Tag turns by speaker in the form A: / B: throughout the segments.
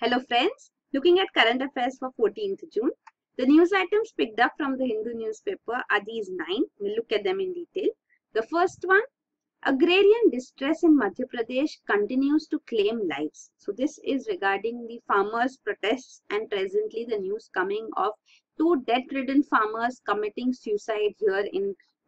A: Hello friends, looking at current affairs for 14th June. The news items picked up from the Hindu newspaper are these 9. We'll look at them in detail. The first one, agrarian distress in Madhya Pradesh continues to claim lives. So this is regarding the farmers' protests and presently the news coming of 2 debt-ridden farmers committing suicide here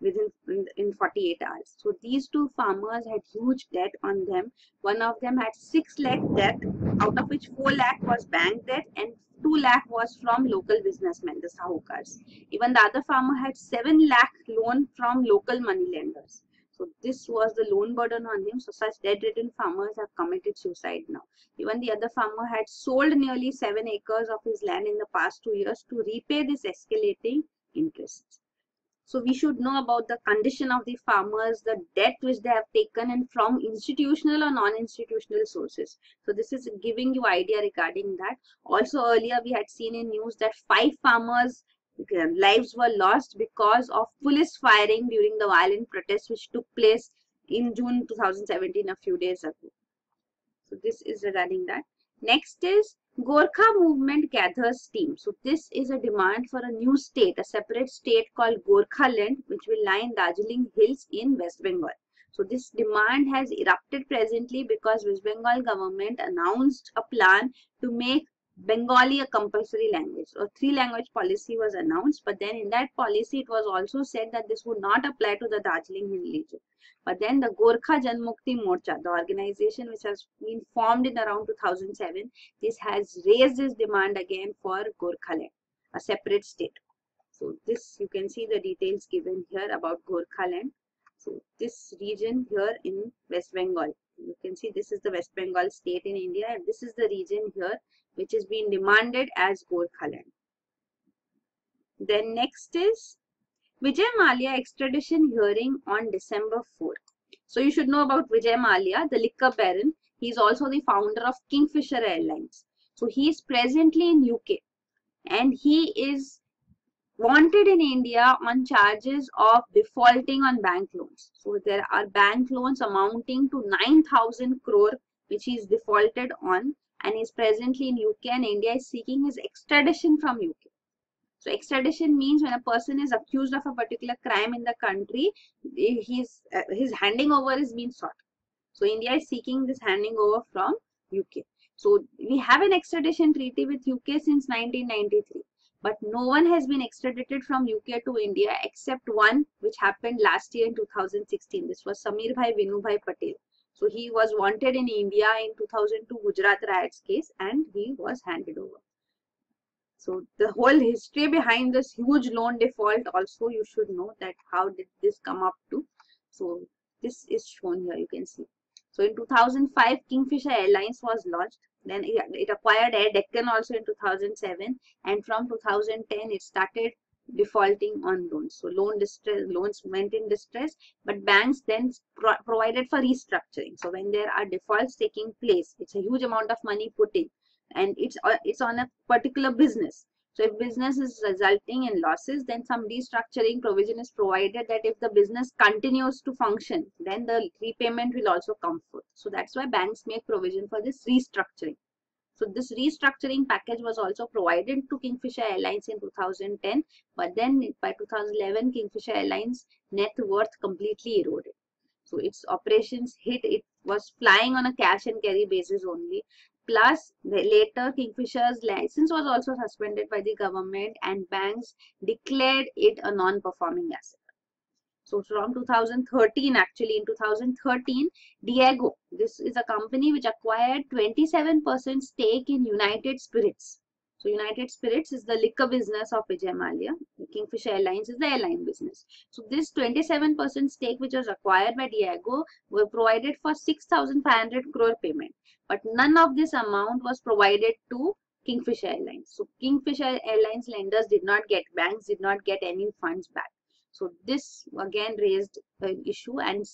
A: within 48 hours. So these 2 farmers had huge debt on them. One of them had 6 lakh debt, out of which 4 lakh was bank debt and 2 lakh was from local businessmen, the sahukars. Even the other farmer had 7 lakh loan from local money lenders. So this was the loan burden on him. So such debt-ridden farmers have committed suicide now. Even the other farmer had sold nearly 7 acres of his land in the past 2 years to repay this escalating interest. So we should know about the condition of the farmers, the debt which they have taken and from institutional or non-institutional sources. So this is giving you idea regarding that. Also earlier we had seen in news that 5 farmers' lives were lost because of police firing during the violent protests which took place in June 2017, a few days ago. So this is regarding that. Next is Gorkha movement gathers steam. So this is a demand for a new state, a separate state called Gorkhaland, which will lie in Darjeeling Hills in West Bengal. So this demand has erupted presently because West Bengal government announced a plan to make Bengali a compulsory language. A 3-language policy was announced, but then in that policy it was also said that this would not apply to the Darjeeling Hill region. But then the Gorkha Janmukti Morcha, the organization which has been formed in around 2007, this has raised its demand again for Gorkhaland, a separate state. So this you can see the details given here about Gorkhaland. So this region here in West Bengal, you can see this is the West Bengal state in India and this is the region here which is being demanded as Gorkhaland. Then next is Vijay Mallya extradition hearing on December 4th. So you should know about Vijay Mallya, the liquor baron. He is also the founder of Kingfisher Airlines. So he is presently in UK and he is wanted in India on charges of defaulting on bank loans. So there are bank loans amounting to 9,000 crore which he is defaulted on and is presently in UK and India is seeking his extradition from UK. So extradition means when a person is accused of a particular crime in the country, his handing over is being sought. So India is seeking this handing over from UK. So we have an extradition treaty with UK since 1993. But no one has been extradited from UK to India except one which happened last year in 2016. This was Samir Bhai Vinubhai Patel. So he was wanted in India in 2002 Gujarat riots case and he was handed over. So the whole history behind this huge loan default also you should know that how did this come up to. So this is shown here, you can see. So in 2005 Kingfisher Airlines was launched. Then it acquired Air Deccan also in 2007 and from 2010 it started defaulting on loans. So loans went in distress, but banks then provided for restructuring. So when there are defaults taking place, it's a huge amount of money put in and it's on a particular business. So if business is resulting in losses, then some restructuring provision is provided that if the business continues to function, then the repayment will also come forth. So that's why banks make provision for this restructuring. So this restructuring package was also provided to Kingfisher Airlines in 2010, but then by 2011 Kingfisher Airlines net worth completely eroded. So its operations hit, it was flying on a cash and carry basis only. Plus, later Kingfisher's license was also suspended by the government and banks declared it a non-performing asset. So from 2013, actually in 2013, Diageo, this is a company which acquired 27% stake in United Spirits. So United Spirits is the liquor business of Vijay Mallya. Kingfisher Airlines is the airline business. So this 27% stake which was acquired by Diageo were provided for 6,500 crore payment. But none of this amount was provided to Kingfisher Airlines. So Kingfisher Airlines lenders did not get, banks did not get any funds back. So this again raised an issue and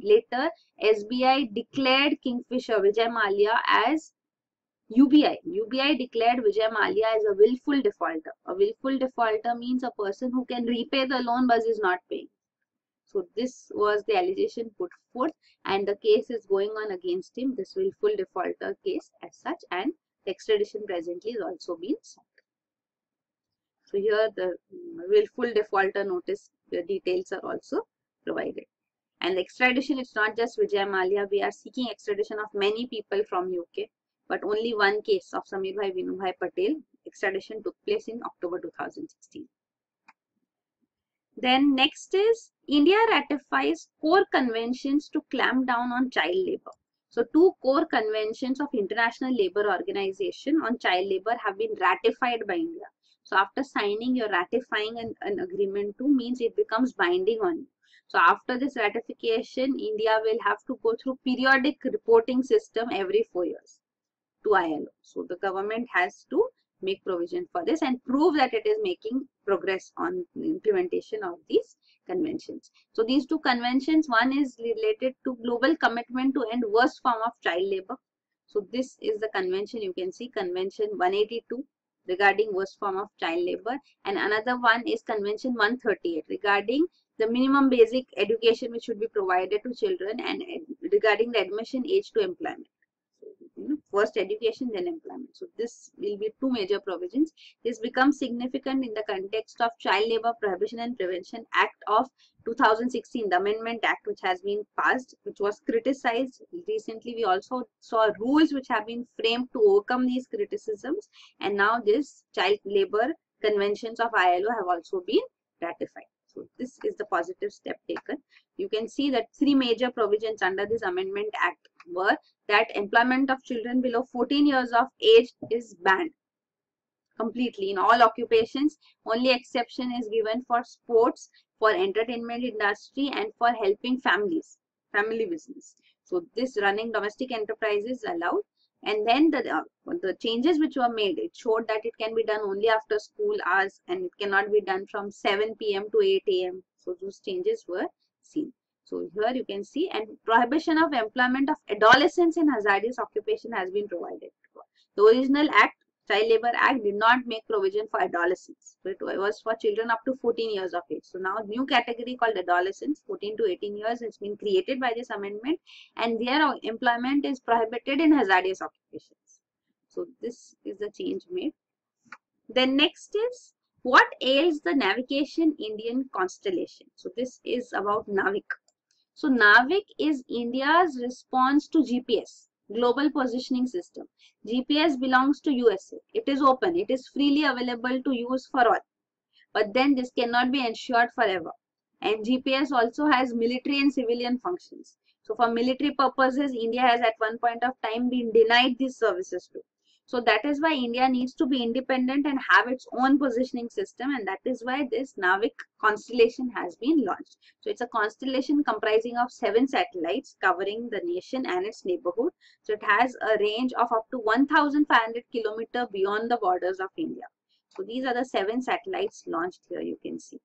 A: later SBI declared Kingfisher Vijay Mallya as UBI. UBI declared Vijay Mallya as a willful defaulter. A willful defaulter means a person who can repay the loan but is not paying. So this was the allegation put forth and the case is going on against him, this willful defaulter case as such, and extradition presently is also being sought. So here the willful defaulter notice, the details are also provided. And the extradition, it's not just Vijay Mallya. We are seeking extradition of many people from UK, but only one case of Samir Bhai Vinu Bhai Patel. Extradition took place in October 2016. Then next is India ratifies core conventions to clamp down on child labor. So 2 core conventions of International Labour Organization on child labor have been ratified by India. So after signing, you're ratifying an agreement too, means it becomes binding on you. So after this ratification, India will have to go through periodic reporting system every 4 years to ILO. So the government has to make provision for this and prove that it is making progress on the implementation of these conventions. So these 2 conventions, one is related to global commitment to end worst form of child labor. So this is the convention, you can see Convention 182 regarding worst form of child labor, and another one is Convention 138 regarding the minimum basic education which should be provided to children and regarding the admission age to employment. First education, then employment. So this will be 2 major provisions. This becomes significant in the context of Child Labour Prohibition and Prevention Act of 2016, the Amendment Act which has been passed, which was criticized recently. We also saw rules which have been framed to overcome these criticisms, and now this Child Labour Conventions of ILO have also been ratified. So this is the positive step taken. You can see that 3 major provisions under this Amendment Act were that employment of children below 14 years of age is banned completely in all occupations. Only exception is given for sports, for entertainment industry, and for helping families, family business. So this running domestic enterprises allowed. And then the changes which were made, it showed that it can be done only after school hours and it cannot be done from 7 p.m. to 8 a.m. So those changes were seen. So here you can see, and prohibition of employment of adolescents in hazardous occupation has been provided for. The original act, Child Labour Act, did not make provision for adolescents. So it was for children up to 14 years of age. So now new category called adolescents, 14 to 18 years, has been created by this amendment, and their employment is prohibited in hazardous occupations. So this is the change made. Then next is, what ails the navigation Indian constellation? So this is about NAVIC. So NAVIC is India's response to GPS, Global Positioning System. GPS belongs to USA. It is open. It is freely available to use for all. But then this cannot be ensured forever. And GPS also has military and civilian functions. So for military purposes, India has at one point of time been denied these services too. So that is why India needs to be independent and have its own positioning system, and that is why this NAVIC constellation has been launched. So it's a constellation comprising of 7 satellites covering the nation and its neighborhood. So it has a range of up to 1,500 kilometers beyond the borders of India. So these are the 7 satellites launched here, you can see.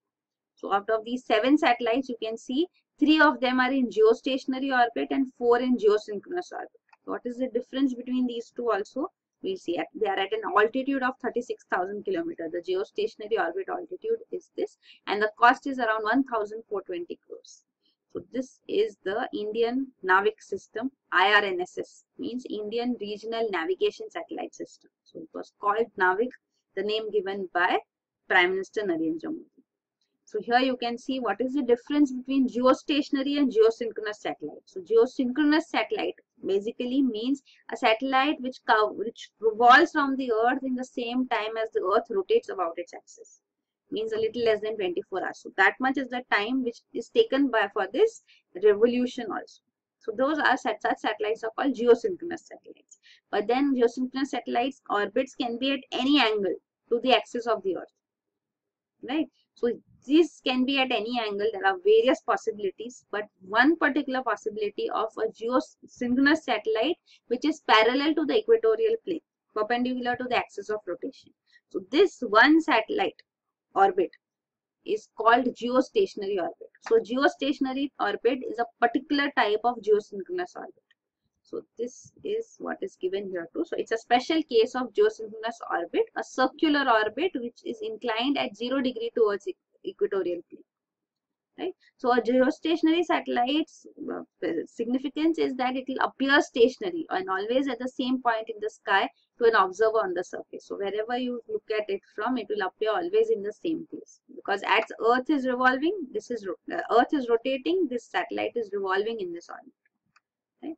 A: So out of these 7 satellites, you can see 3 of them are in geostationary orbit and 4 in geosynchronous orbit. What is the difference between these two also? We see they are at an altitude of 36,000 kilometers. The geostationary orbit altitude is this, and the cost is around 1,420 crores. So this is the Indian NAVIC system. IRNSS means Indian Regional Navigation Satellite System. So it was called NAVIC, the name given by Prime Minister Narendra Modi. So here you can see what is the difference between geostationary and geosynchronous satellite. So geosynchronous satellite basically means a satellite which revolves around the earth in the same time as the earth rotates about its axis. Means a little less than 24 hours. So that much is the time which is taken for this revolution also. So those are such satellites are called geosynchronous satellites. But then geosynchronous satellites orbits can be at any angle to the axis of the earth. Right? So these can be at any angle. There are various possibilities, but one particular possibility of a geosynchronous satellite which is parallel to the equatorial plane, perpendicular to the axis of rotation. So this one satellite orbit is called geostationary orbit. So geostationary orbit is a particular type of geosynchronous orbit. So this is what is given here too. So it's a special case of geosynchronous orbit, a circular orbit which is inclined at 0 degree towards equatorial plane. right? So a geostationary satellite's significance is that it will appear stationary and always at the same point in the sky to an observer on the surface. So wherever you look at it from, it will appear always in the same place, because as Earth is revolving, Earth is rotating, this satellite is revolving in this orbit, right?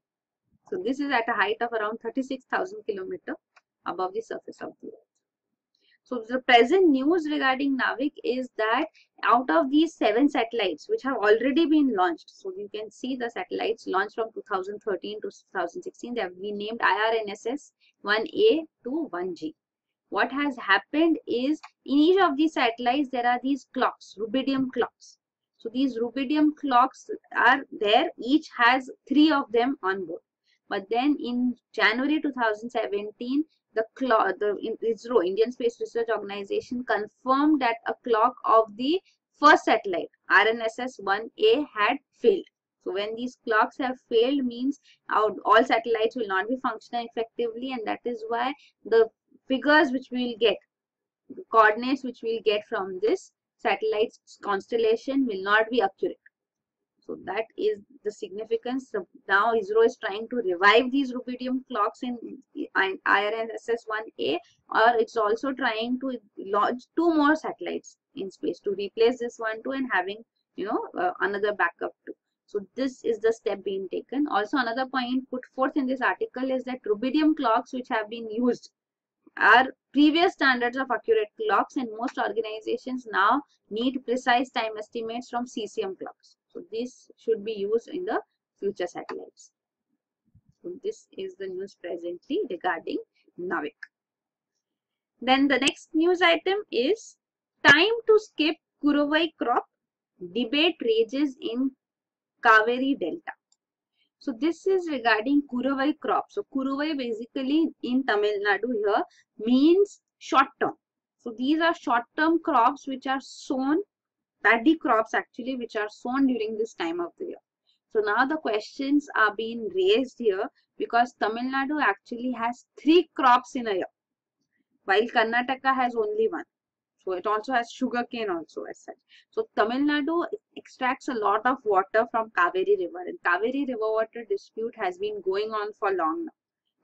A: So this is at a height of around 36,000 kilometers above the surface of the Earth. So the present news regarding Navik is that out of these 7 satellites which have already been launched, so you can see the satellites launched from 2013 to 2016, they have been named IRNSS 1A to 1G. What has happened is in each of these satellites there are these clocks, rubidium clocks. So these rubidium clocks are there, each has 3 of them on board. But then in January 2017, the ISRO, Indian Space Research Organization, confirmed that a clock of the first satellite, RNSS 1A, had failed. So when these clocks have failed means all satellites will not be functioning effectively, and that is why the figures which we will get, the coordinates which we will get from this satellite's constellation will not be accurate. So that is the significance. So now ISRO is trying to revive these rubidium clocks in IRNSS 1A, or it's also trying to launch 2 more satellites in space to replace this 1, 2, and having, another backup too. So this is the step being taken. Also another point put forth in this article is that rubidium clocks which have been used are previous standards of accurate clocks, and most organizations now need precise time estimates from CCM clocks. So this should be used in the future satellites. So this is the news presently regarding Navik. Then the next news item is time to skip Kuruvai crop, debate rages in Kaveri Delta. So this is regarding Kuruvai crop. So Kuruvai basically in Tamil Nadu here means short term. So these are short term crops which are sown, paddy crops actually, which are sown during this time of the year. So now the questions are being raised here because Tamil Nadu actually has 3 crops in a year, while Karnataka has only 1. So it also has sugarcane also as such. So Tamil Nadu extracts a lot of water from Kaveri River, and Kaveri River water dispute has been going on for long now.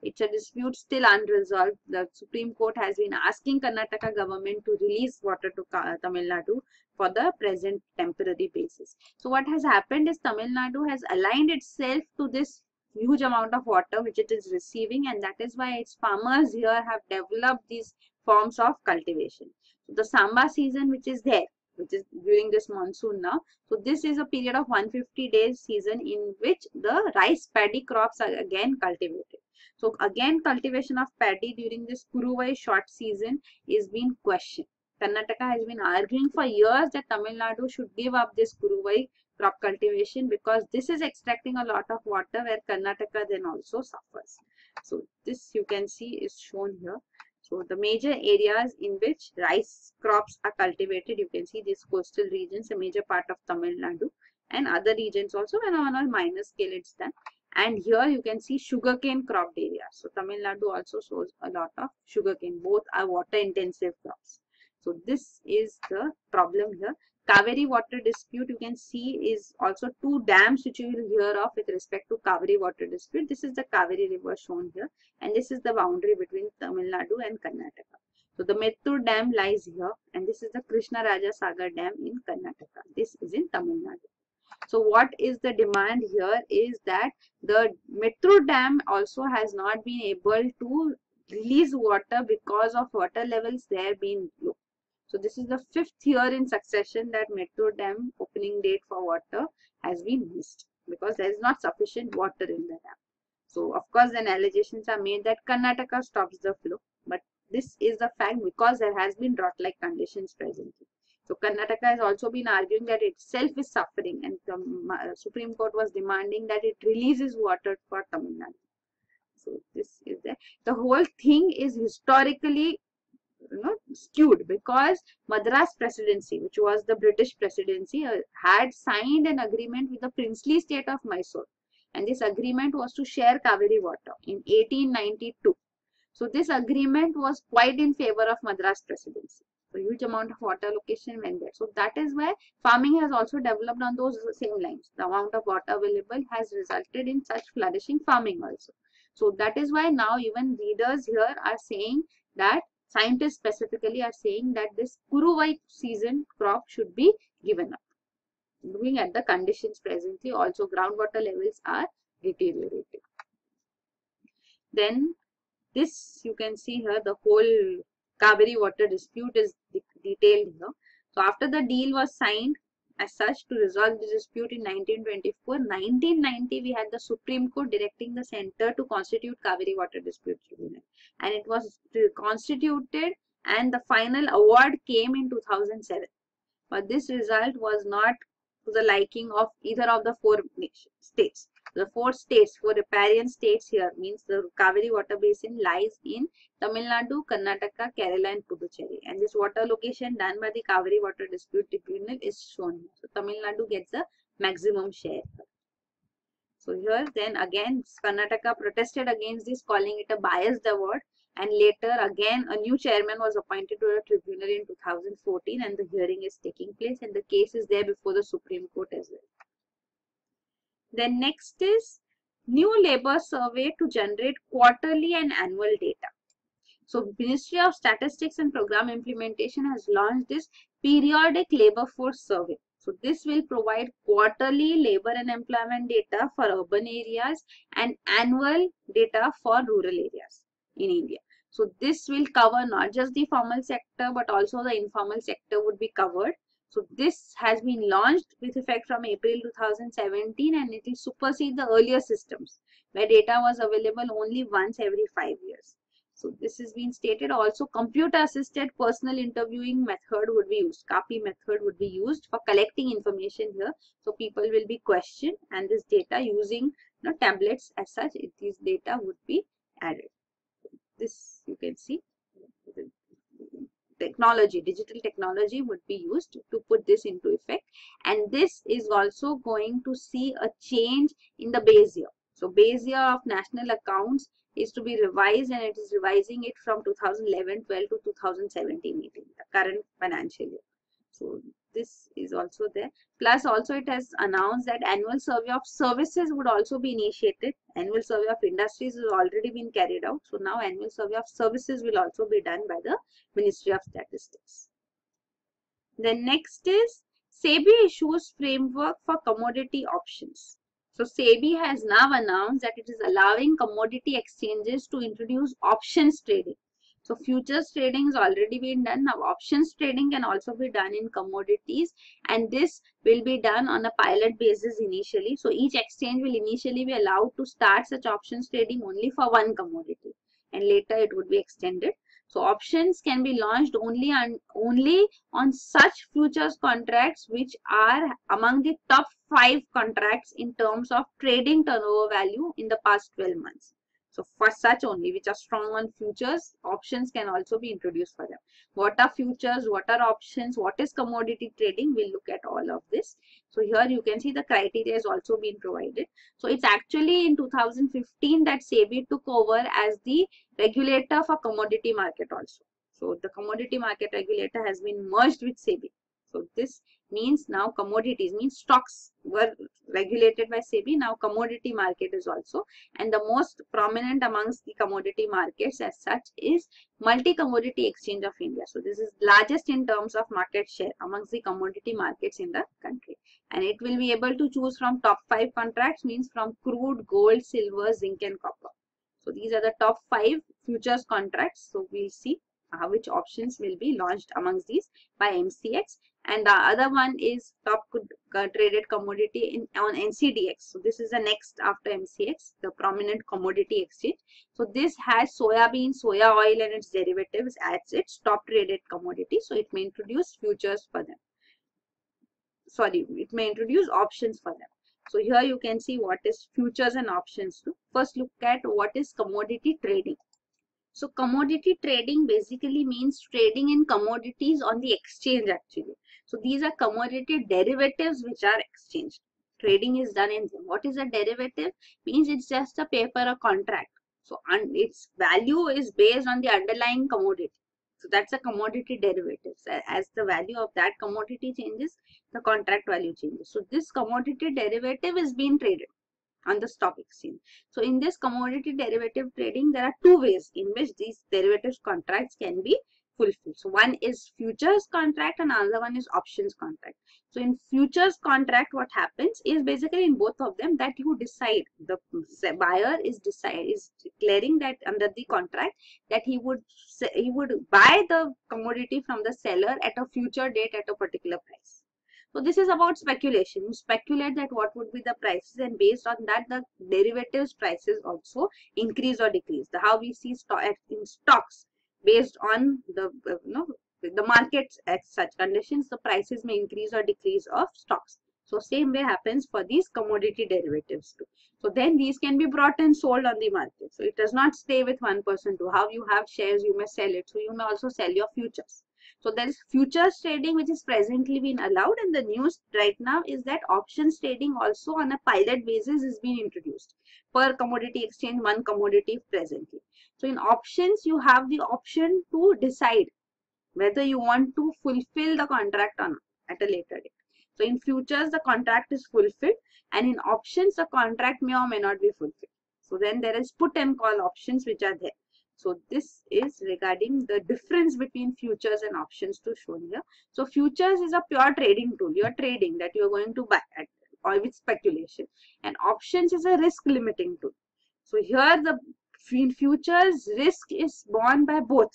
A: It's a dispute still unresolved. The Supreme Court has been asking Karnataka government to release water to Tamil Nadu for the present temporary basis. So what has happened is Tamil Nadu has aligned itself to this huge amount of water which it is receiving, and that is why its farmers here have developed these forms of cultivation. So the Samba season which is there, which is during this monsoon now. So this is a period of 150 days season in which the rice paddy crops are again cultivated. So again cultivation of paddy during this Kuruvai short season is being questioned. Karnataka has been arguing for years that Tamil Nadu should give up this Kuruvai crop cultivation because this is extracting a lot of water where Karnataka then also suffers. So this you can see is shown here. So the major areas in which rice crops are cultivated, you can see these coastal regions, a major part of Tamil Nadu, and other regions also, and on a minor scale it's done. And here you can see sugarcane cropped areas. So Tamil Nadu also shows a lot of sugarcane. Both are water intensive crops. So this is the problem here. Kaveri water dispute you can see is also 2 dams which you will hear of with respect to Kaveri water dispute. This is the Kaveri river shown here, and this is the boundary between Tamil Nadu and Karnataka. So the Mettur dam lies here, and this is the Krishna Raja Sagar dam in Karnataka. This is in Tamil Nadu. So what is the demand here is that the Mettur dam also has not been able to release water because of water levels there being low. So this is the 5th year in succession that Mettur dam opening date for water has been missed because there is not sufficient water in the dam. So of course then allegations are made that Karnataka stops the flow, but this is the fact because there has been drought-like conditions presently. So Karnataka has also been arguing that itself is suffering, and the Supreme Court was demanding that it releases water for Tamil Nadu. So this is the whole thing is historically skewed because Madras presidency, which was the British presidency, had signed an agreement with the princely state of Mysore, and this agreement was to share Kaveri water in 1892. So this agreement was quite in favor of Madras presidency. So huge amount of water allocation went there. So that is why farming has also developed on those same lines. The amount of water available has resulted in such flourishing farming also. So that is why now even readers here are saying that, scientists specifically are saying that this Kuruvai season crop should be given up. Looking at the conditions presently, also groundwater levels are deteriorating. Then this you can see here, the whole Kaveri water dispute is detailed here. So after the deal was signed as such to resolve the dispute in 1924, 1990 we had the Supreme Court directing the center to constitute Kaveri Water Dispute Tribunal, and it was constituted and the final award came in 2007. But this result was not to the liking of either of the four states. The four riparian states here means the Kaveri water basin lies in Tamil Nadu, Karnataka, Kerala and Puducherry. And this water allocation done by the Kaveri Water Dispute Tribunal is shown here. So Tamil Nadu gets the maximum share. So here then again Karnataka protested against this, calling it a biased award. And later again a new chairman was appointed to the tribunal in 2014 and the hearing is taking place and the case is there before the Supreme Court as well. Then next is new labor survey to generate quarterly and annual data. So Ministry of Statistics and Program Implementation has launched this periodic labor force survey. So this will provide quarterly labor and employment data for urban areas and annual data for rural areas in India. So this will cover not just the formal sector but also the informal sector would be covered. So this has been launched with effect from April 2017 and it will supersede the earlier systems where data was available only once every 5 years. So this has been stated. Also computer assisted personal interviewing method would be used. CAPI method would be used for collecting information here. So people will be questioned and this data using tablets as such, these data would be added. This you can see technology, digital technology would be used to put this into effect, and this is also going to see a change in the base year. So base year of national accounts is to be revised and it is revising it from 2011-12 to 2017-18, the current financial year. So this is also there. Plus also it has announced that annual survey of services would also be initiated. Annual survey of industries has already been carried out. So now annual survey of services will also be done by the Ministry of Statistics. Then next is SEBI issues framework for commodity options. So SEBI has now announced that it is allowing commodity exchanges to introduce options trading. So futures trading has already been done. Now options trading can also be done in commodities and this will be done on a pilot basis initially. So each exchange will initially be allowed to start such options trading only for one commodity and later it would be extended. So options can be launched only on such futures contracts which are among the top 5 contracts in terms of trading turnover value in the past 12 months. So for such only which are strong on futures, options can also be introduced for them. What are futures? What are options? What is commodity trading? We'll look at all of this. So here you can see the criteria has also been provided. So it's actually in 2015 that SEBI took over as the regulator for commodity market also. So the commodity market regulator has been merged with SEBI. So this means now commodities, means stocks were regulated by SEBI. Now commodity market is also, and the most prominent amongst the commodity markets as such is Multi-Commodity Exchange of India. So this is largest in terms of market share amongst the commodity markets in the country, and it will be able to choose from top 5 contracts, means from crude, gold, silver, zinc and copper. So these are the top 5 futures contracts. So we'll see which options will be launched amongst these by MCX, and the other one is top traded commodity on NCDX. So this is the next after MCX, the prominent commodity exchange. So this has soya bean, soya oil and its derivatives as its top traded commodity. So it may introduce futures for them. Sorry, it may introduce options for them. So here you can see what is futures and options too. First look at what is commodity trading. So commodity trading basically means trading in commodities on the exchange actually. So these are commodity derivatives which are exchanged. Trading is done in them. What is a derivative? Means it's just a paper or contract. So its value is based on the underlying commodity. So that's a commodity derivative. As the value of that commodity changes, the contract value changes. So this commodity derivative is being traded on the stock exchange. So in this commodity derivative trading, there are two ways in which these derivatives contracts can be fulfilled. So one is futures contract and another one is options contract. So in futures contract, what happens is basically in both of them that you decide, the buyer is declaring that under the contract that he would buy the commodity from the seller at a future date at a particular price. So this is about speculation. You speculate that what would be the prices, and based on that the derivatives prices also increase or decrease. How we see in stocks, based on the the markets at such conditions, the prices may increase or decrease of stocks. So same way happens for these commodity derivatives too. So then these can be brought and sold on the market. So it does not stay with one person too. How you have shares, you may sell it. So you may also sell your futures. So there is futures trading which is presently being allowed, and the news right now is that options trading also on a pilot basis is being introduced. Per commodity exchange, one commodity presently. So in options, you have the option to decide whether you want to fulfill the contract or not at a later date. So in futures, the contract is fulfilled, and in options, the contract may or may not be fulfilled. So then there is put and call options which are there. So this is regarding the difference between futures and options to show here. So futures is a pure trading tool. You are trading that you are going to buy at or with speculation, and options is a risk limiting tool. So here in futures, risk is borne by both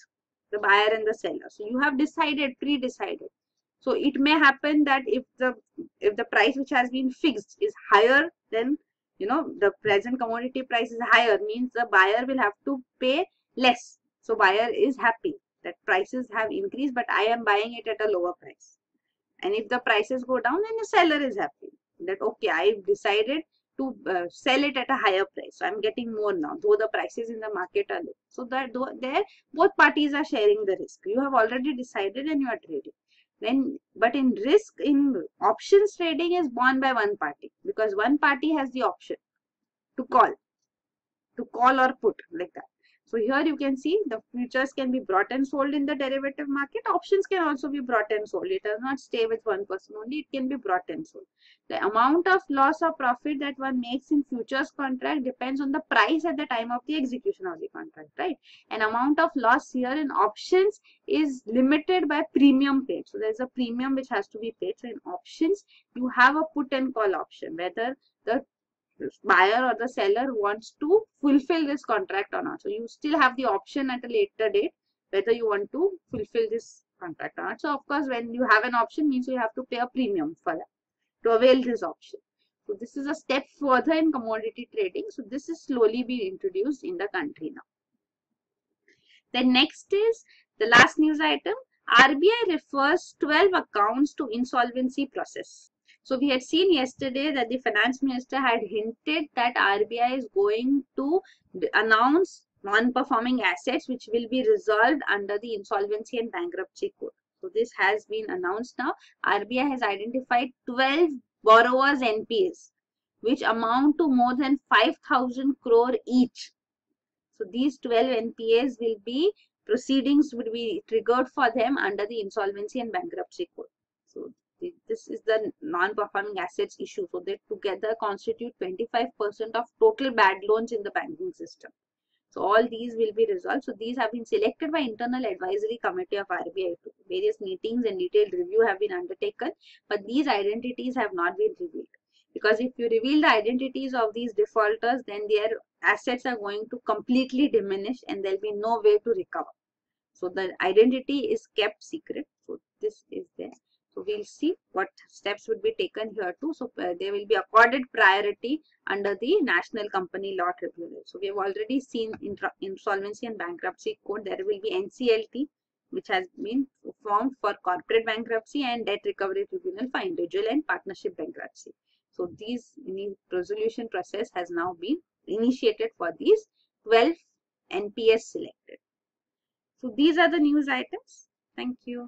A: the buyer and the seller. So you have decided, pre-decided. So it may happen that if the price which has been fixed is higher than the present commodity price is higher, means the buyer will have to pay less. So buyer is happy that prices have increased, but I am buying it at a lower price. And if the prices go down, then the seller is happy that okay, I've decided to sell it at a higher price. So I'm getting more now, though the prices in the market are low. So that there both parties are sharing the risk. You have already decided and you are trading. But in risk, in options trading is borne by one party, because one party has the option to call or put, like that. So here you can see the futures can be brought and sold in the derivative market. Options can also be brought and sold. It does not stay with one person only. It can be brought and sold. The amount of loss or profit that one makes in futures contract depends on the price at the time of the execution of the contract, right? An amount of loss here in options is limited by premium paid. So there is a premium which has to be paid. So in options, you have a put and call option, whether the buyer or the seller wants to fulfill this contract or not. So you still have the option at a later date whether you want to fulfill this contract or not. So of course, when you have an option, means you have to pay a premium for that to avail this option. So this is a step further in commodity trading. So this is slowly being introduced in the country now. Then next is the last news item. RBI refers 12 accounts to insolvency process. So we had seen yesterday that the finance minister had hinted that RBI is going to announce non-performing assets which will be resolved under the insolvency and bankruptcy code. So this has been announced now. RBI has identified 12 borrowers NPAs which amount to more than 5,000 crore each. So these 12 NPAs will be, proceedings will be triggered for them under the insolvency and bankruptcy code. So this is the non-performing assets issue. So they together constitute 25% of total bad loans in the banking system. So all these will be resolved. So these have been selected by internal advisory committee of RBI. Various meetings and detailed review have been undertaken, but these identities have not been revealed. Because if you reveal the identities of these defaulters, then their assets are going to completely diminish and there will be no way to recover. So the identity is kept secret. So this is there. So we'll see what steps would be taken here too. So they will be accorded priority under the National Company Law Tribunal. So we have already seen in insolvency and bankruptcy code, there will be NCLT, which has been formed for corporate bankruptcy, and debt recovery tribunal for individual and partnership bankruptcy. So these resolution process has now been initiated for these 12 NPS selected. So these are the news items. Thank you.